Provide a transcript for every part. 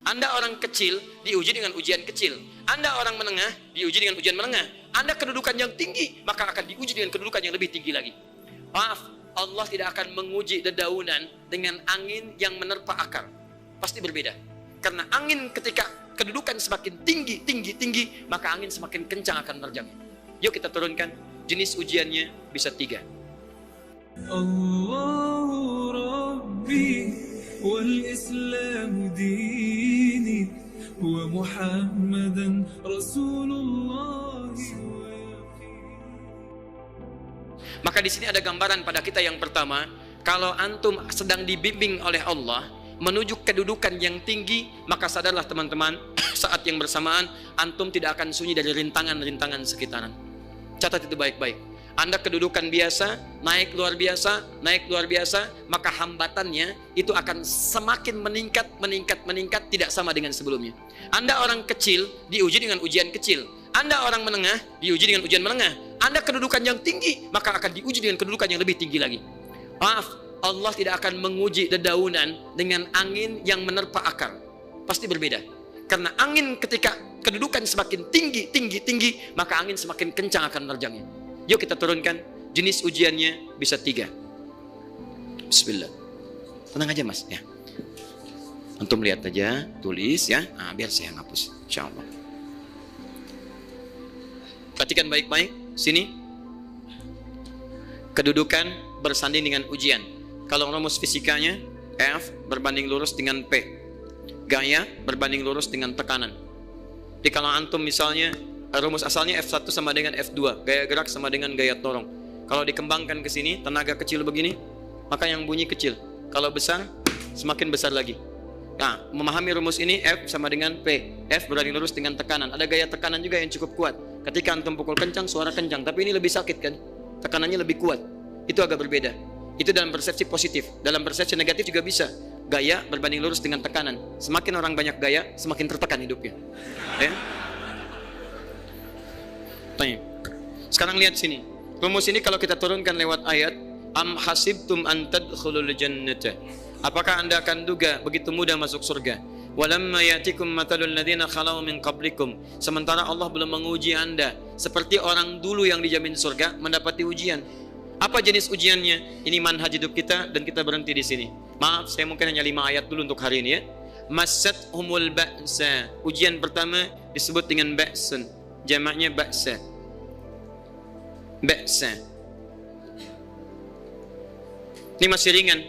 Anda orang kecil diuji dengan ujian kecil. Anda orang menengah diuji dengan ujian menengah. Anda kedudukan yang tinggi, maka akan diuji dengan kedudukan yang lebih tinggi lagi. Maaf, Allah tidak akan menguji dedaunan dengan angin yang menerpa akar. Pasti berbeda. Karena angin ketika kedudukan semakin tinggi, maka angin semakin kencang akan menerjangnya. Yuk kita turunkan. Jenis ujiannya bisa 3. Allahu Rabbi wal Islam dini wa Muhammadan Rasulullah. Maka di sini ada gambaran pada kita yang pertama, kalau antum sedang dibimbing oleh Allah menuju kedudukan yang tinggi, maka sadarlah teman-teman, saat yang bersamaan antum tidak akan sunyi dari rintangan-rintangan sekitaran. Catat itu baik-baik. Anda kedudukan biasa, naik luar biasa, maka hambatannya itu akan semakin meningkat, tidak sama dengan sebelumnya. Anda orang kecil diuji dengan ujian kecil. Anda orang menengah diuji dengan ujian menengah. Anda kedudukan yang tinggi, maka akan diuji dengan kedudukan yang lebih tinggi lagi. Maaf, Allah tidak akan menguji dedaunan dengan angin yang menerpa akar. Pasti berbeda. Karena angin ketika kedudukan semakin tinggi, maka angin semakin kencang akan menerjangnya. Yuk kita turunkan. Jenis ujiannya bisa 3. Bismillah. Tenang aja mas ya. Antum lihat aja, tulis ya. Nah, biar saya hapus, insyaallah. Perhatikan baik-baik. Sini. Kedudukan bersanding dengan ujian. Kalau rumus fisikanya F berbanding lurus dengan P. Gaya berbanding lurus dengan tekanan. Jadi kalau antum misalnya rumus asalnya F1 sama dengan F2, gaya gerak sama dengan gaya dorong. Kalau dikembangkan ke sini, tenaga kecil begini, maka yang bunyi kecil. Kalau besar, semakin besar lagi. Nah, memahami rumus ini, F sama dengan P. F berbanding lurus dengan tekanan. Ada gaya tekanan juga yang cukup kuat. Ketika antum pukul kencang, suara kencang. Tapi ini lebih sakit kan? Tekanannya lebih kuat. Itu agak berbeda. Itu dalam persepsi positif. Dalam persepsi negatif juga bisa. Gaya berbanding lurus dengan tekanan. Semakin orang banyak gaya, semakin tertekan hidupnya. Ya? Tanya. Sekarang lihat sini. Rumus ini kalau kita turunkan lewat ayat, am hasibtum an tadkhulul jannata. Apakah Anda akan duga begitu mudah masuk surga? Walamma ya'tikum matalul ladzina khalau min qablikum. Sementara Allah belum menguji Anda seperti orang dulu yang dijamin surga mendapati ujian. Apa jenis ujiannya? Ini manhaj hidup kita dan kita berhenti di sini. Maaf, saya mungkin hanya 5 ayat dulu untuk hari ini ya. Massathumul ba'sa. Ujian pertama disebut dengan ba'sun. Jamaknya ba'sa. Ba'sa. Ini masih ringan.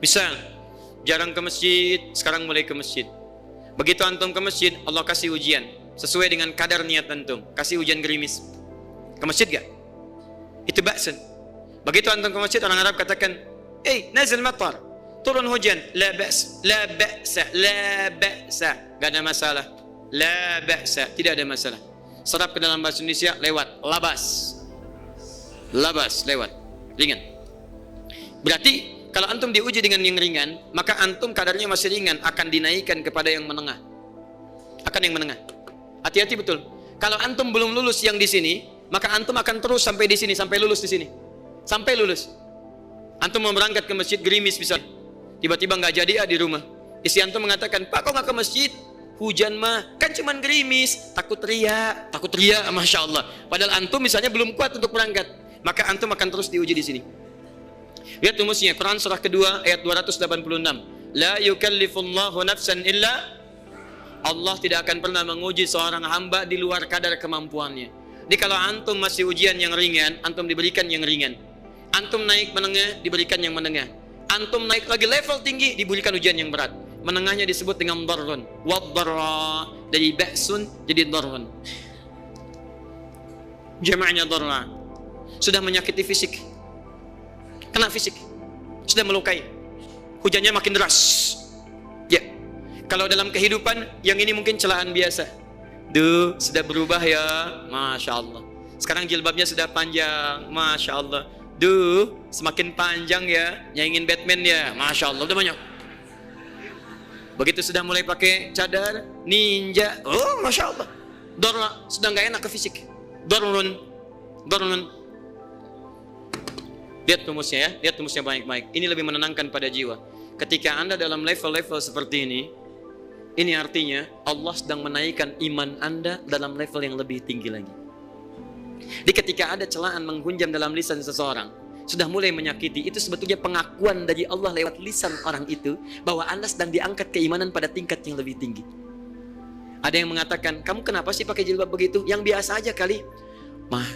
Misal, jarang ke masjid, sekarang mulai ke masjid. Begitu antum ke masjid, Allah kasih ujian sesuai dengan kadar niat antum. Kasih hujan gerimis. Ke masjid gak? Itu ba'sun. Begitu antum ke masjid, orang Arab katakan, nazil matar. Turun hujan. La ba's, la ba'sa, la ba'sa. Gak ada masalah. La ba'sa, tidak ada masalah. Serap ke dalam bahasa Indonesia lewat labas. Labas lewat. Ringan. Berarti kalau antum diuji dengan yang ringan, maka antum kadarnya masih ringan, akan dinaikkan kepada yang menengah. Akan yang menengah. Hati-hati betul. Kalau antum belum lulus yang di sini, maka antum akan terus sampai di sini, sampai lulus di sini. Sampai lulus. Antum mau berangkat ke masjid gerimis bisa. Tiba-tiba nggak jadi di rumah. Istri antum mengatakan, "Pak, kok nggak ke masjid? Hujan mah kan cuman gerimis, takut riak, masya Allah." Padahal antum misalnya belum kuat untuk berangkat, maka antum akan terus diuji di sini. Lihat rumusnya, Quran surah kedua ayat 286. La yukallifullahu nafsan illa. Allah tidak akan pernah menguji seorang hamba di luar kadar kemampuannya. Jadi kalau antum masih ujian yang ringan, antum diberikan yang ringan. Antum naik menengah, diberikan yang menengah. Antum naik lagi level tinggi, diberikan ujian yang berat. Menengahnya disebut dengan darrun. Wad-darra. Dari ba'sun jadi darrun. Jamaknya darra. Sudah menyakiti fisik. Kena fisik. Sudah melukai. Hujannya makin deras. Ya. Kalau dalam kehidupan, yang ini mungkin celaan biasa. Duh, sudah berubah ya. Masya Allah. Sekarang jilbabnya sudah panjang. Masya Allah. Duh, semakin panjang ya. Nyaingin Batman ya. Masya Allah. Udah banyak. Begitu sudah mulai pakai cadar, ninja, oh masya Allah, dorla, sudah nggak enak ke fisik, dorlun. Lihat rumusnya ya, lihat rumusnya baik-baik. Ini lebih menenangkan pada jiwa. Ketika anda dalam level-level seperti ini, Ini artinya Allah sedang menaikkan iman Anda dalam level yang lebih tinggi lagi. Di ketika ada celaan menghunjam dalam lisan seseorang, sudah mulai menyakiti, itu sebetulnya pengakuan dari Allah lewat lisan orang itu bahwa Anda sedang diangkat keimanan pada tingkat yang lebih tinggi. Ada yang mengatakan, kamu kenapa sih pakai jilbab begitu? Yang biasa aja kali. Mah,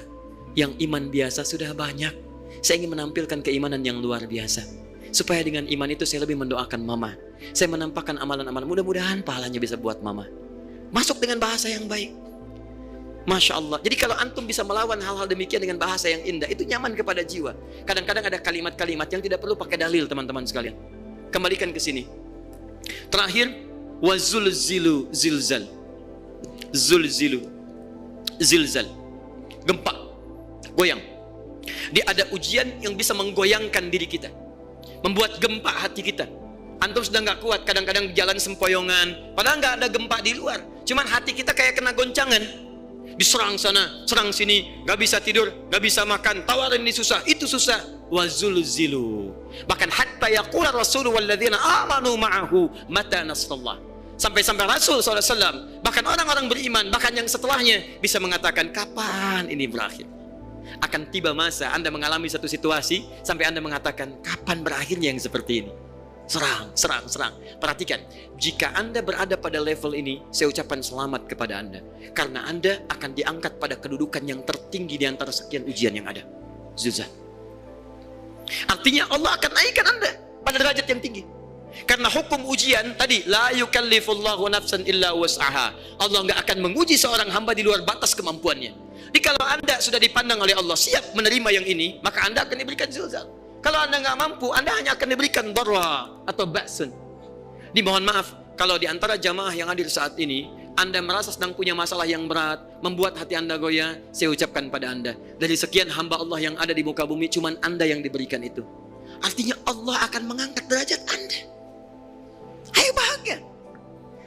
yang iman biasa sudah banyak. Saya ingin menampilkan keimanan yang luar biasa. Supaya dengan iman itu saya lebih mendoakan mama. Saya menampakkan amalan-amalan, mudah-mudahan pahalanya bisa buat mama. Masuk dengan bahasa yang baik. Masya Allah. Jadi kalau antum bisa melawan hal-hal demikian dengan bahasa yang indah, itu nyaman kepada jiwa. Kadang-kadang ada kalimat-kalimat yang tidak perlu pakai dalil, teman-teman sekalian. Kembalikan ke sini. Terakhir, wazulzilu zilzal. Zulzilu zilzal. Gempa, goyang. Dia ada ujian yang bisa menggoyangkan diri kita, membuat gempa hati kita. Antum sudah nggak kuat, kadang-kadang jalan sempoyongan, padahal nggak ada gempa di luar, cuman hati kita kayak kena goncangan. Diserang sana, serang sini, nggak bisa tidur, nggak bisa makan, tawarin ini susah, itu susah. Wazulzilu. Bahkan hatta yaqula Rasulullah walladzina amanu ma'ahu mata nasrullah. Sampai-sampai Rasul SAW, bahkan orang-orang beriman, bahkan yang setelahnya bisa mengatakan, kapan ini berakhir? Akan tiba masa Anda mengalami satu situasi sampai Anda mengatakan, kapan berakhirnya yang seperti ini? Serang, serang, serang. Perhatikan, jika Anda berada pada level ini, saya ucapkan selamat kepada Anda. Karena Anda akan diangkat pada kedudukan yang tertinggi di antara sekian ujian yang ada. Zuzah. Artinya Allah akan naikkan Anda pada derajat yang tinggi. Karena hukum ujian tadi, la yukallifullahu nafsan illa wus'aha. Allah nggak akan menguji seorang hamba di luar batas kemampuannya. Jadi kalau Anda sudah dipandang oleh Allah siap menerima yang ini, maka Anda akan diberikan zilzal. Kalau Anda nggak mampu, Anda hanya akan diberikan darra atau ba'sun. Dimohon maaf kalau di antara jamaah yang hadir saat ini Anda merasa sedang punya masalah yang berat, membuat hati Anda goyah, saya ucapkan pada Anda, dari sekian hamba Allah yang ada di muka bumi, cuman Anda yang diberikan itu. Artinya Allah akan mengangkat derajat Anda. Ayo bahagia.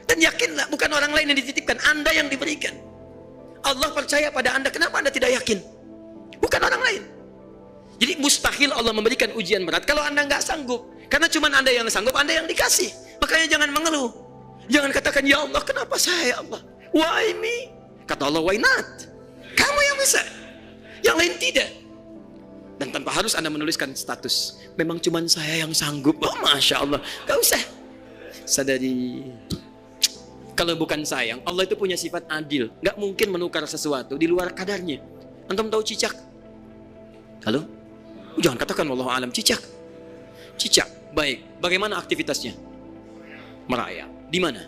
Dan yakinlah, bukan orang lain yang dititipkan, Anda yang diberikan. Allah percaya pada Anda, kenapa Anda tidak yakin? Bukan orang lain. Jadi mustahil Allah memberikan ujian berat kalau Anda nggak sanggup. Karena cuma Anda yang sanggup, Anda yang dikasih. Makanya jangan mengeluh. Jangan katakan, ya Allah, kenapa saya, ya Allah? Why me? Kata Allah, why not? Kamu yang bisa, yang lain tidak. Dan tanpa harus Anda menuliskan status, memang cuma saya yang sanggup. Oh, Masya Allah, gak usah. Sadari, kalau bukan sayang, Allah itu punya sifat adil, gak mungkin menukar sesuatu di luar kadarnya. Antum tahu cicak? Halo? Jangan katakan wallahu alam, cicak. Cicak, baik. Bagaimana aktivitasnya? Merayap. Di mana?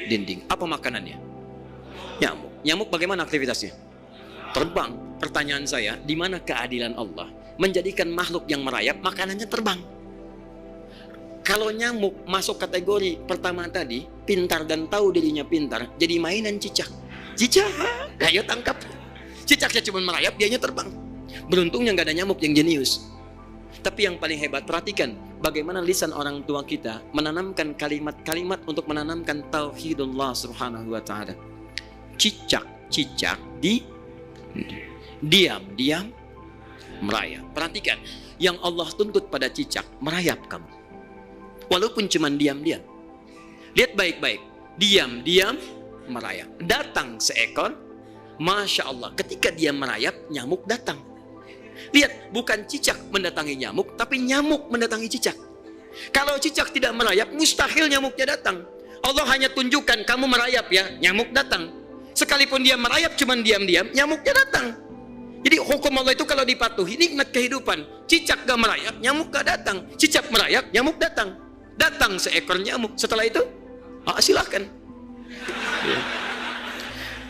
Dinding. Apa makanannya? Nyamuk. Nyamuk bagaimana aktivitasnya? Terbang. Pertanyaan saya, di mana keadilan Allah menjadikan makhluk yang merayap makanannya terbang? Kalau nyamuk masuk kategori pertama tadi, pintar dan tahu dirinya pintar, jadi mainan cicak. Cicak, ayo tangkap. Cicaknya cuma merayap, dianya terbang. Beruntungnya nggak ada nyamuk yang jenius. Tapi yang paling hebat, perhatikan bagaimana lisan orang tua kita menanamkan kalimat-kalimat untuk menanamkan tauhidullah subhanahu wa ta'ala. Cicak diam merayap. Perhatikan, yang Allah tuntut pada cicak, merayap kamu. Walaupun cuma diam-diam. Lihat baik-baik. Diam-diam merayap. Datang seekor, Masya Allah, ketika dia merayap, nyamuk datang. Lihat, bukan cicak mendatangi nyamuk, tapi nyamuk mendatangi cicak. Kalau cicak tidak merayap, mustahil nyamuknya datang. Allah hanya tunjukkan, kamu merayap ya, nyamuk datang. Sekalipun dia merayap, cuma diam-diam, nyamuknya datang. Jadi hukum Allah itu kalau dipatuhi, nikmat kehidupan. Cicak gak merayap, nyamuk gak datang. Cicak merayap, nyamuk datang. Datang seekor nyamuk. Setelah itu, silahkan.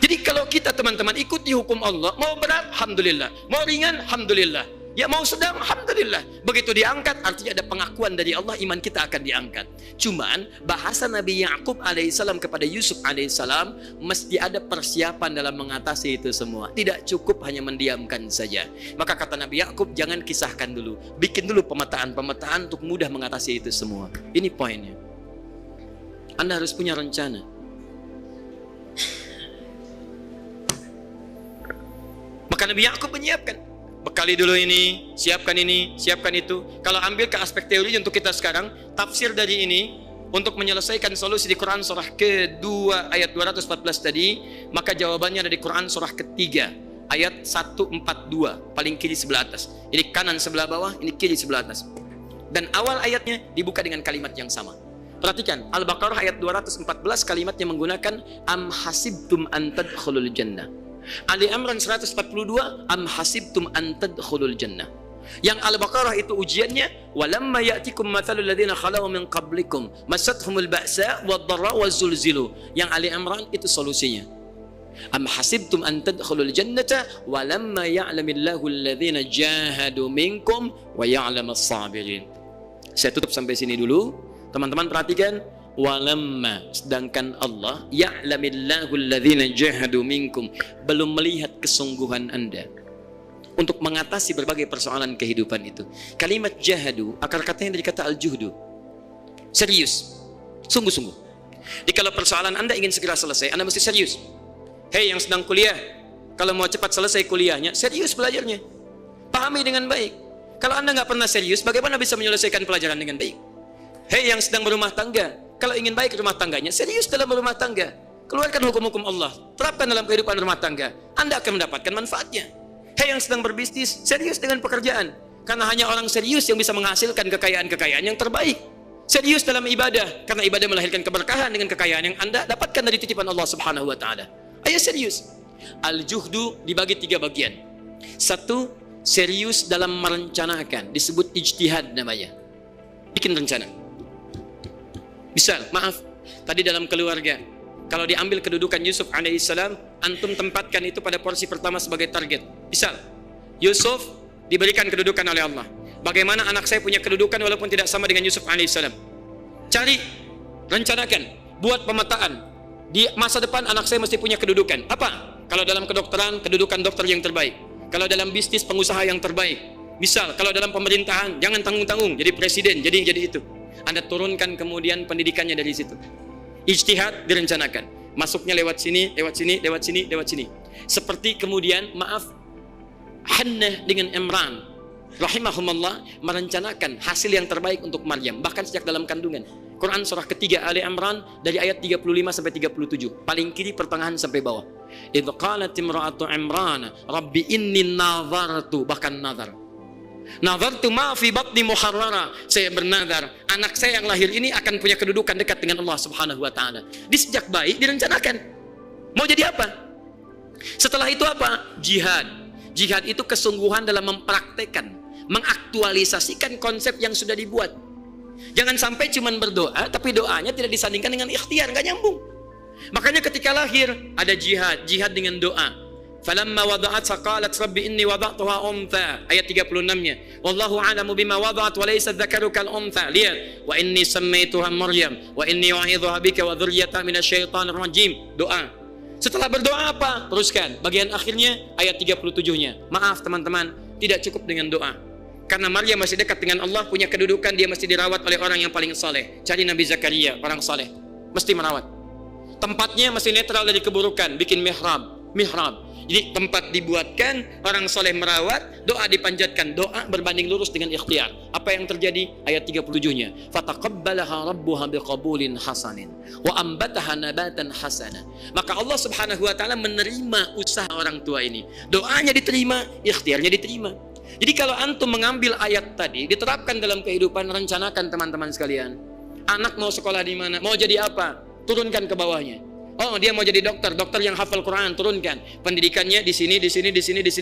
Jadi kalau kita teman-teman ikuti hukum Allah, mau berat, alhamdulillah. Mau ringan, alhamdulillah. Ya mau sedang, alhamdulillah. Begitu diangkat, artinya ada pengakuan dari Allah, iman kita akan diangkat. Cuman bahasa Nabi Ya'qub alaihissalam kepada Yusuf alaihissalam, mesti ada persiapan dalam mengatasi itu semua. Tidak cukup hanya mendiamkan saja. Maka kata Nabi Ya'qub, jangan kisahkan dulu, bikin dulu pemetaan-pemetaan untuk mudah mengatasi itu semua. Ini poinnya. Anda harus punya rencana. Maka Nabi Ya'qub menyiapkan, bekali dulu ini, siapkan itu. Kalau ambil ke aspek teori untuk kita sekarang, tafsir dari ini untuk menyelesaikan solusi di Quran surah kedua ayat 214 tadi, maka jawabannya ada di Quran surah ketiga ayat 142, paling kiri sebelah atas. Ini kanan sebelah bawah, ini kiri sebelah atas. Dan awal ayatnya dibuka dengan kalimat yang sama. Perhatikan, Al-Baqarah ayat 214 kalimatnya menggunakan am hasibtum an tadkhulul jannah. Ali Imran 142 am hasibtum an tadkhulul jannah. Yang Al-Baqarah itu ujiannya, walamma ya'tikum mathalul ladzina khalau min qablikum massatuhumul ba'sa wad-dharra wazulzilu. Yang Ali Imran itu solusinya. Am hasibtum an tadkhulul jannata walamma ya'lamillahu alladzina jahadu minkum wa ya'lamas sabirin. Saya tutup sampai sini dulu. Teman-teman perhatikan, walamma, sedangkan Allah ya'lamillahu alladzina jahadu minkum, belum melihat kesungguhan Anda untuk mengatasi berbagai persoalan kehidupan itu. Kalimat jahadu, akar katanya dari kata al-juhdu. Serius, sungguh-sungguh. Jadi kalau persoalan Anda ingin segera selesai, Anda mesti serius. Hei yang sedang kuliah, kalau mau cepat selesai kuliahnya, serius belajarnya. Pahami dengan baik. Kalau Anda nggak pernah serius, bagaimana bisa menyelesaikan pelajaran dengan baik? Hei yang sedang berumah tangga, kalau ingin baik rumah tangganya, serius dalam berumah tangga. Keluarkan hukum-hukum Allah, terapkan dalam kehidupan rumah tangga. Anda akan mendapatkan manfaatnya. Hei yang sedang berbisnis, serius dengan pekerjaan. Karena hanya orang serius yang bisa menghasilkan kekayaan-kekayaan yang terbaik. Serius dalam ibadah, karena ibadah melahirkan keberkahan dengan kekayaan yang Anda dapatkan dari titipan Allah Subhanahu wa taala. Ayo serius. Al-juhdu dibagi 3 bagian. 1, serius dalam merencanakan, disebut ijtihad namanya. Bikin rencana. Misal, maaf, tadi dalam keluarga, kalau diambil kedudukan Yusuf alaihissalam, antum tempatkan itu pada porsi pertama sebagai target. Misal, Yusuf diberikan kedudukan oleh Allah. Bagaimana anak saya punya kedudukan walaupun tidak sama dengan Yusuf alaihissalam? Cari, rencanakan, buat pemetaan. Di masa depan anak saya mesti punya kedudukan. Apa? Kalau dalam kedokteran, kedudukan dokter yang terbaik. Kalau dalam bisnis, pengusaha yang terbaik. Misal, kalau dalam pemerintahan, jangan tanggung-tanggung, jadi presiden, jadi itu. Anda turunkan kemudian pendidikannya dari situ. Ijtihad direncanakan. Masuknya lewat sini, lewat sini, lewat sini, lewat sini. Seperti kemudian, maaf, Hannah dengan Imran rahimahumullah merencanakan hasil yang terbaik untuk Maryam, bahkan sejak dalam kandungan. Quran surah ketiga Ali Imran dari ayat 35 sampai 37, paling kiri pertengahan sampai bawah. Idz qalat imra'atu Imran rabbi inni nazartu, bahkan nazar. Nazartu ma fi batni muharrara, saya bernazar anak saya yang lahir ini akan punya kedudukan dekat dengan Allah Subhanahu wa taala. Di sejak bayi direncanakan. Mau jadi apa? Setelah itu apa? Jihad. Jihad itu kesungguhan dalam mempraktekkan, mengaktualisasikan konsep yang sudah dibuat. Jangan sampai cuma berdoa tapi doanya tidak disandingkan dengan ikhtiar, enggak nyambung. Makanya ketika lahir ada jihad, jihad dengan doa. Falamma wada'at saqalat rabbi inni wada'tuha untha, ayat 36-nya. Wallahu a'lamu bima wada'at wa laysa dzakaru kal untha. Lihat, wa inni sammaituha Maryam wa inni u'idzuha bika wa dzurriyyataha minasyaitonir rajim. Doa. Setelah berdoa apa? Teruskan. Bagian akhirnya ayat 37-nya. Maaf teman-teman, tidak cukup dengan doa. Karena Maryam masih dekat dengan Allah, punya kedudukan, dia mesti dirawat oleh orang yang paling saleh. Cari Nabi Zakaria, orang saleh. Mesti merawat. Tempatnya mesti netral dari keburukan, bikin mihrab. Jadi tempat dibuatkan, orang soleh merawat, doa dipanjatkan, doa berbanding lurus dengan ikhtiar. Apa yang terjadi? Ayat 37-nya. Fataqabbalaha rabbuha biqabulin hasanin wa ambataha nabatan hasana. Maka Allah Subhanahu wa taala menerima usaha orang tua ini. Doanya diterima, ikhtiarnya diterima. Jadi kalau antum mengambil ayat tadi, diterapkan dalam kehidupan, rencanakan teman-teman sekalian. Anak mau sekolah di mana? Mau jadi apa? Turunkan ke bawahnya. Oh, dia mau jadi dokter, dokter yang hafal Quran, turunkan. Pendidikannya di sini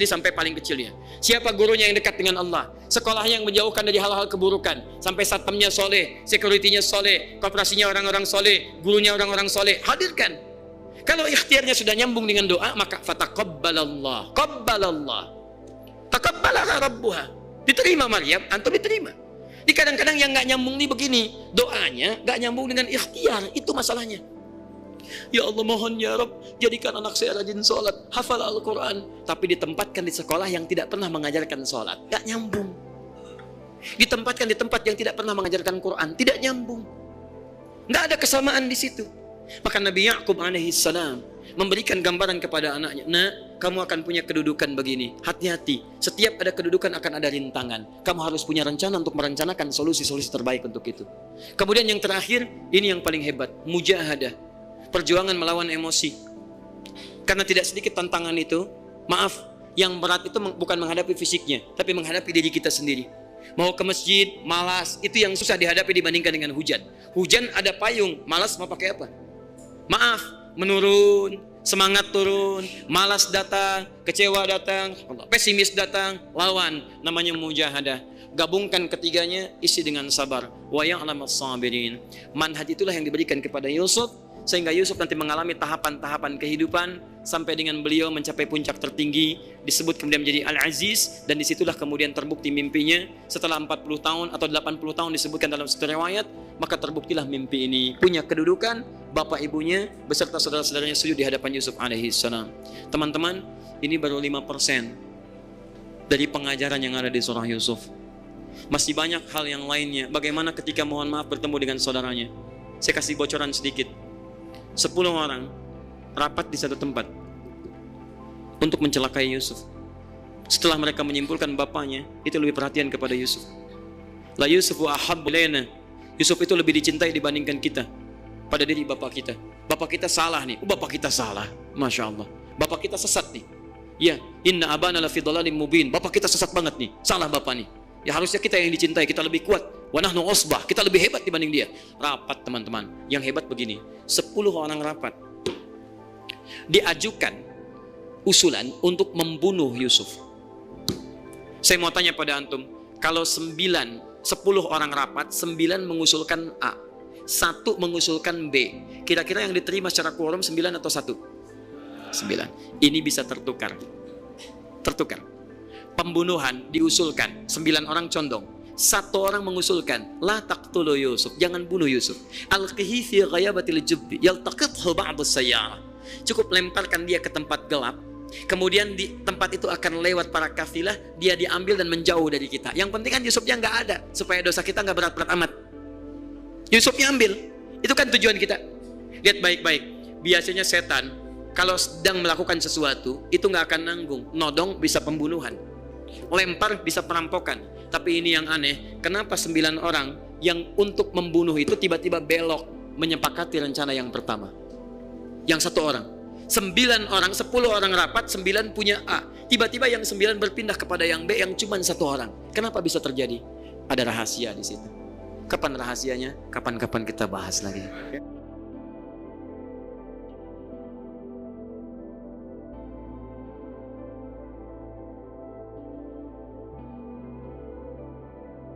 sampai paling kecilnya. Siapa gurunya yang dekat dengan Allah? Sekolahnya yang menjauhkan dari hal-hal keburukan. Sampai satpamnya soleh, securitynya soleh, koperasinya orang-orang soleh, gurunya orang-orang soleh. Hadirkan. Kalau ikhtiarnya sudah nyambung dengan doa, maka fataqabbalallah, qabbalallah. Taqabbalaha rabbuha. Diterima Maryam, antum diterima. Di kadang-kadang yang nggak nyambung nih begini, doanya nggak nyambung dengan ikhtiar, itu masalahnya. Ya Allah mohon ya Rabb, jadikan anak saya rajin sholat, hafal Al-Quran, tapi ditempatkan di sekolah yang tidak pernah mengajarkan sholat, gak nyambung. Ditempatkan di tempat yang tidak pernah mengajarkan Quran, tidak nyambung. Gak ada kesamaan di situ. Maka Nabi Ya'qub alaihi salam memberikan gambaran kepada anaknya, "Nak, kamu akan punya kedudukan begini. Hati-hati, setiap ada kedudukan akan ada rintangan. Kamu harus punya rencana untuk merencanakan solusi-solusi terbaik untuk itu." Kemudian yang terakhir, ini yang paling hebat, mujahadah. Perjuangan melawan emosi. Karena tidak sedikit tantangan itu, maaf, yang berat itu bukan menghadapi fisiknya, tapi menghadapi diri kita sendiri. Mau ke masjid, malas, itu yang susah dihadapi dibandingkan dengan hujan. Hujan ada payung, malas mau pakai apa? Maaf, menurun, semangat turun, malas datang, kecewa datang, pesimis datang, lawan, namanya mujahadah. Gabungkan ketiganya, isi dengan sabar. Wa ya'lamas sabirin. Manhaj itulah yang diberikan kepada Yusuf, sehingga Yusuf nanti mengalami tahapan-tahapan kehidupan sampai dengan beliau mencapai puncak tertinggi, disebut kemudian menjadi Al-Aziz, dan disitulah kemudian terbukti mimpinya setelah 40 tahun atau 80 tahun disebutkan dalam satu riwayat, maka terbuktilah mimpi ini. Punya kedudukan, bapak ibunya beserta saudara-saudaranya sujud di hadapan Yusuf alaihi salam. Teman-teman, ini baru 5% dari pengajaran yang ada di surah Yusuf. Masih banyak hal yang lainnya. Bagaimana ketika mohon maaf bertemu dengan saudaranya. Saya kasih bocoran sedikit. 10 orang rapat di satu tempat untuk mencelakai Yusuf. Setelah mereka menyimpulkan bapaknya itu lebih perhatian kepada Yusuf. La Yusufu ahabbu ilaina. Yusuf itu lebih dicintai dibandingkan kita pada diri bapak kita. Bapak kita salah nih. Bapak kita salah. Masya Allah. Bapak kita sesat nih. Ya, inna abana lafi dhalalim mubin. Bapak kita sesat banget nih. Salah bapak nih. Ya harusnya kita yang dicintai, kita lebih kuat. Wa nahnu usbah, kita lebih hebat dibanding dia. Rapat teman-teman. Yang hebat begini, 10 orang rapat. Diajukan usulan untuk membunuh Yusuf. Saya mau tanya pada antum, kalau 10 orang rapat, 9 mengusulkan A, 1 mengusulkan B, kira-kira yang diterima secara quorum 9 atau 1? 9. Ini bisa tertukar. Pembunuhan diusulkan, 9 orang condong, 1 orang mengusulkan, la taqtulu Yusuf, jangan bunuh Yusuf. Alqihi fi ghayabatil jubbi yaltaqithu ba'd as-sayyarah. Cukup lemparkan dia ke tempat gelap, kemudian di tempat itu akan lewat para kafilah, dia diambil dan menjauh dari kita. Yang penting kan Yusufnya nggak ada, supaya dosa kita nggak berat-berat amat. Yusufnya ambil, itu kan tujuan kita. Lihat baik-baik, biasanya setan kalau sedang melakukan sesuatu itu nggak akan nanggung, nodong bisa pembunuhan, lempar bisa perampokan. Tapi ini yang aneh, kenapa 9 orang yang untuk membunuh itu tiba-tiba belok menyepakati rencana yang pertama? Yang 1 orang, 9 orang, 10 orang rapat, 9 punya A, tiba-tiba yang 9 berpindah kepada yang B yang cuma 1 orang. Kenapa bisa terjadi? Ada rahasia di situ. Kapan rahasianya? Kapan-kapan kita bahas lagi.